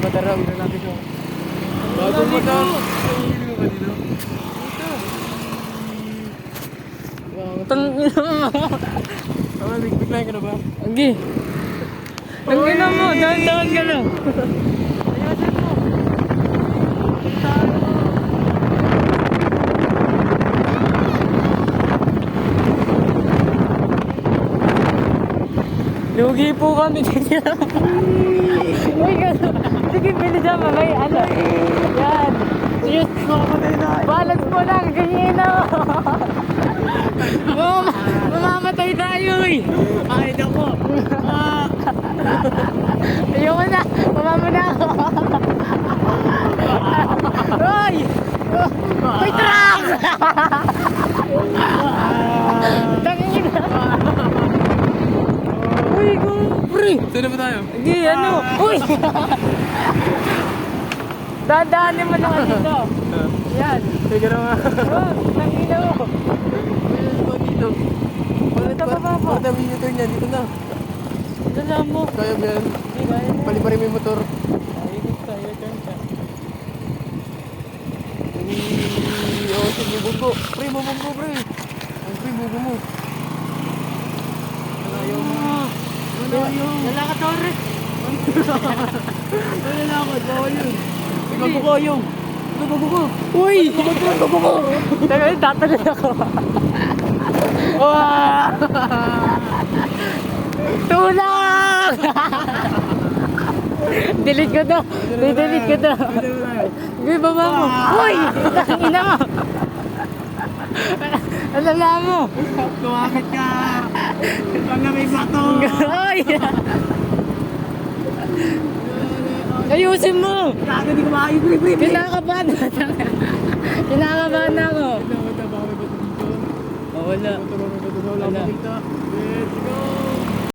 Matara, uwi na natin siya. Bagong mata. Hindi mo ba dito? Tangina mo. Tama, biglayin ka na ba? Okay. Tangina mo, dahan-dahan ka lang. Ayasin mo. Lugi po kami. Uy, gano'n. Sige, pili dyan, mamay. Ano? Yan. Yes. Balance mo lang, ganyan na. Mamamatay tayo eh. Ay, ako. Ayoko na. Mamama na ako. Roy! May truck! Tangin na. Uy, go. Pre. Saan na ba tayo? Hindi, ano? Uy! Dadaanin mo lang dito. Yan. Sige na nga. Oh, tangina mo. Ayun ba dito? Dito pa ba po? Bakit ang U-turn niya? Dito na. Dala mo. Kaya ba yan? Hindi, kaya na. Paliparin mo yung motor. Ayun ka, U-turn ka. Oh, sige, bugo. Pre, bubunggo, pre. Ang pre, bugo mo. Ayaw mo. Ayaw. Dala ka, Torres. Wala ako, bawal yun. Bugo yung. Bugo. Uy! Bugo. Teka, tatalon ako. Wow! Tulang! Delete ko to. Delete ko to. Uy, baba mo. Uy! Tangina mo. Alala mo. Kumapit ka! Pag na may bato! Uy! Ayusin mo. Kaga di ko makayos, pre. Kinakabahan na. Kinakabahan na ako. Baka may bato dito. Oh, wala. Wala Wala. makita. Let's go!